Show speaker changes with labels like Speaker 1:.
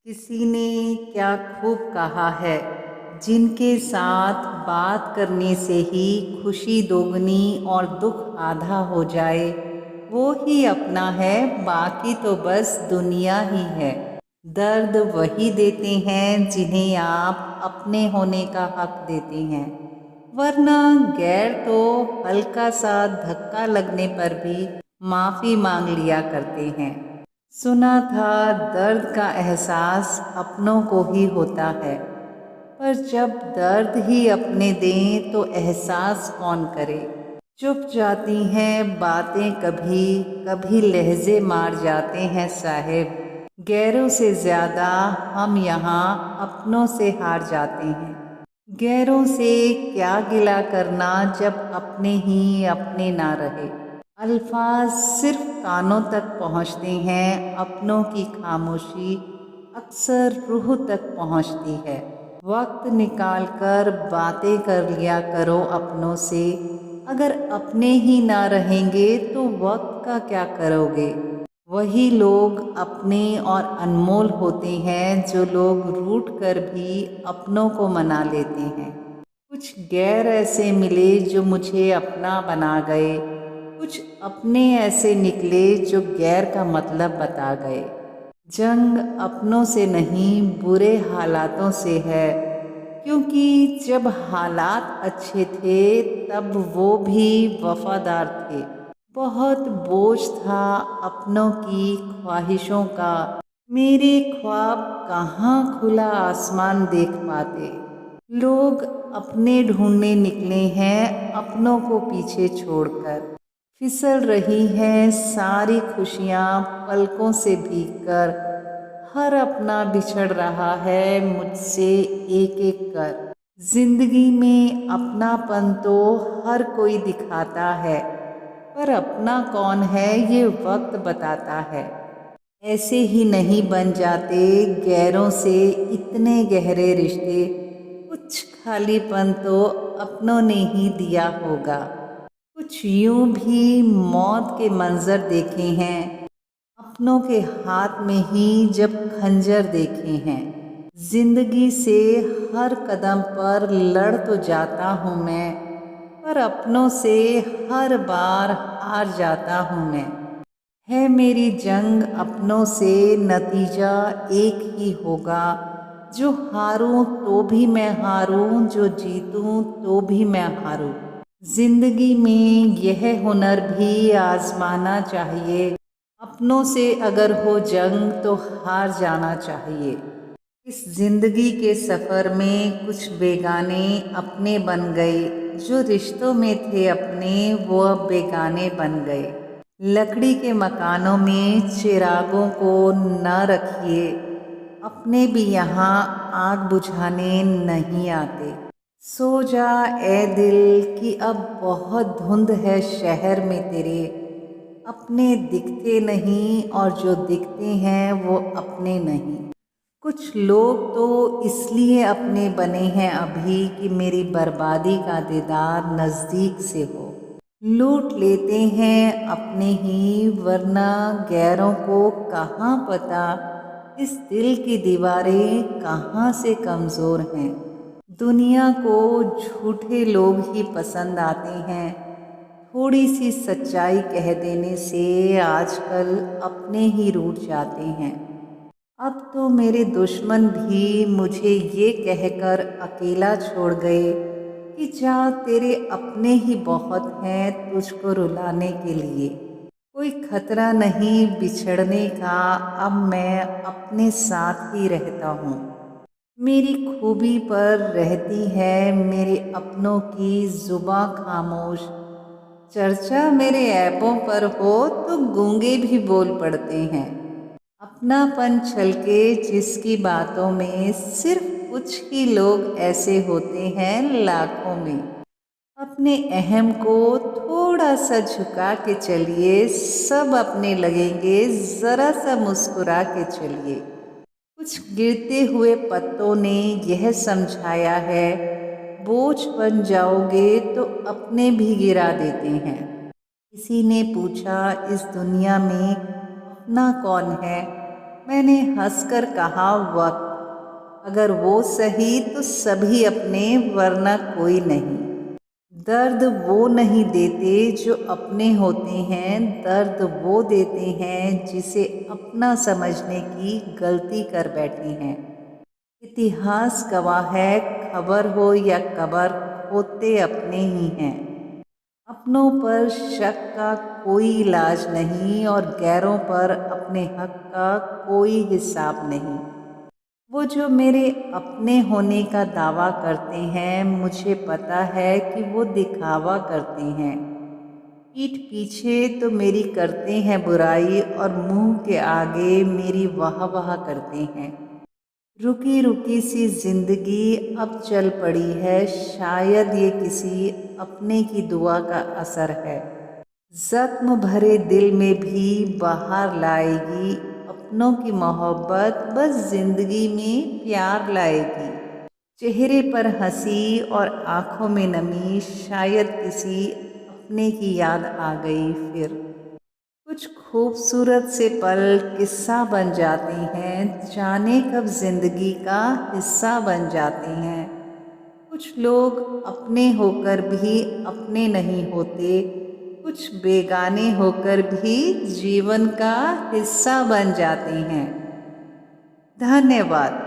Speaker 1: किसी ने क्या खूब कहा है, जिनके साथ बात करने से ही खुशी दोगुनी और दुख आधा हो जाए, वो ही अपना है, बाकी तो बस दुनिया ही है। दर्द वही देते हैं जिन्हें आप अपने होने का हक देते हैं, वरना गैर तो हल्का सा धक्का लगने पर भी माफ़ी मांग लिया करते हैं। सुना था दर्द का एहसास अपनों को ही होता है, पर जब दर्द ही अपने दें तो एहसास कौन करे। चुप जाती हैं बातें, कभी कभी लहजे मार जाते हैं साहिब। गैरों से ज़्यादा हम यहाँ अपनों से हार जाते हैं। गैरों से क्या गिला करना जब अपने ही अपने ना रहे। अल्फाज सिर्फ कानों तक पहुँचते हैं, अपनों की खामोशी अक्सर रूह तक पहुँचती है। वक्त निकाल कर बातें कर लिया करो अपनों से। अगर अपने ही ना रहेंगे तो वक्त का क्या करोगे। वही लोग अपने और अनमोल होते हैं जो लोग रूठ कर भी अपनों को मना लेते हैं। कुछ गैर ऐसे मिले जो मुझे अपना बना गए, कुछ अपने ऐसे निकले जो गैर का मतलब बता गए। जंग अपनों से नहीं, बुरे हालातों से है, क्योंकि जब हालात अच्छे थे तब वो भी वफादार थे। बहुत बोझ था अपनों की ख्वाहिशों का, मेरे ख्वाब कहाँ खुला आसमान देख पाते। लोग अपने ढूंढने निकले हैं अपनों को पीछे छोड़कर। फिसल रही हैं सारी खुशियाँ पलकों से भीगकर। हर अपना बिछड़ रहा है मुझसे एक एक कर। जिंदगी में अपनापन तो हर कोई दिखाता है, पर अपना कौन है ये वक्त बताता है। ऐसे ही नहीं बन जाते गैरों से इतने गहरे रिश्ते। कुछ खालीपन तो अपनों ने ही दिया होगा। कुछ यूं भी मौत के मंजर देखे हैं, अपनों के हाथ में ही जब खंजर देखे हैं। जिंदगी से हर कदम पर लड़ तो जाता हूँ मैं, पर अपनों से हर बार हार जाता हूँ मैं। है मेरी जंग अपनों से, नतीजा एक ही होगा। जो हारूं तो भी मैं हारूं, जो जीतूं तो भी मैं हारूं। जिंदगी में यह हुनर भी आजमाना चाहिए, अपनों से अगर हो जंग तो हार जाना चाहिए। इस जिंदगी के सफ़र में कुछ बेगाने अपने बन गए, जो रिश्तों में थे अपने वो अब बेगाने बन गए। लकड़ी के मकानों में चिरागों को न रखिए, अपने भी यहाँ आग बुझाने नहीं आते। सो जा ए दिल कि अब बहुत धुंध है शहर में तेरे। अपने दिखते नहीं और जो दिखते हैं वो अपने नहीं। कुछ लोग तो इसलिए अपने बने हैं अभी कि मेरी बर्बादी का दीदार नज़दीक से हो। लूट लेते हैं अपने ही, वरना गैरों को कहाँ पता इस दिल की दीवारें कहाँ से कमज़ोर हैं। दुनिया को झूठे लोग ही पसंद आते हैं। थोड़ी सी सच्चाई कह देने से आजकल अपने ही रूठ जाते हैं। अब तो मेरे दुश्मन भी मुझे ये कहकर अकेला छोड़ गए कि जा, तेरे अपने ही बहुत हैं तुझको रुलाने के लिए। कोई खतरा नहीं बिछड़ने का, अब मैं अपने साथ ही रहता हूँ। मेरी खूबी पर रहती है मेरे अपनों की जुबां खामोश। चर्चा मेरे ऐबों पर हो तो गूंगे भी बोल पड़ते हैं। अपनापन छलके जिसकी बातों में, सिर्फ कुछ ही लोग ऐसे होते हैं लाखों में। अपने अहम को थोड़ा सा झुका के चलिए, सब अपने लगेंगे, ज़रा सा मुस्कुरा के चलिए। कुछ गिरते हुए पत्तों ने यह समझाया है, बोझ बन जाओगे तो अपने भी गिरा देते हैं। किसी ने पूछा इस दुनिया में अपना कौन है, मैंने हंसकर कहा, वक्त। अगर वो सही तो सभी अपने, वरना कोई नहीं। दर्द वो नहीं देते जो अपने होते हैं, दर्द वो देते हैं जिसे अपना समझने की गलती कर बैठे हैं। इतिहास गवाह है, खबर हो या कबर, होते अपने ही हैं। अपनों पर शक का कोई इलाज नहीं और गैरों पर अपने हक का कोई हिसाब नहीं। वो जो मेरे अपने होने का दावा करते हैं, मुझे पता है कि वो दिखावा करते हैं। पीठ पीछे तो मेरी करते हैं बुराई और मुंह के आगे मेरी वाह वाह करते हैं। रुकी रुकी सी जिंदगी अब चल पड़ी है, शायद ये किसी अपने की दुआ का असर है। जख्म भरे दिल में भी बहार लाएगी, अपनों की मोहब्बत बस जिंदगी में प्यार लाएगी। चेहरे पर हंसी और आंखों में नमी, शायद किसी अपने की याद आ गई फिर। कुछ खूबसूरत से पल किस्सा बन जाते हैं, जाने कब जिंदगी का हिस्सा बन जाते हैं। कुछ लोग अपने होकर भी अपने नहीं होते, कुछ बेगाने होकर भी जीवन का हिस्सा बन जाते हैं। धन्यवाद।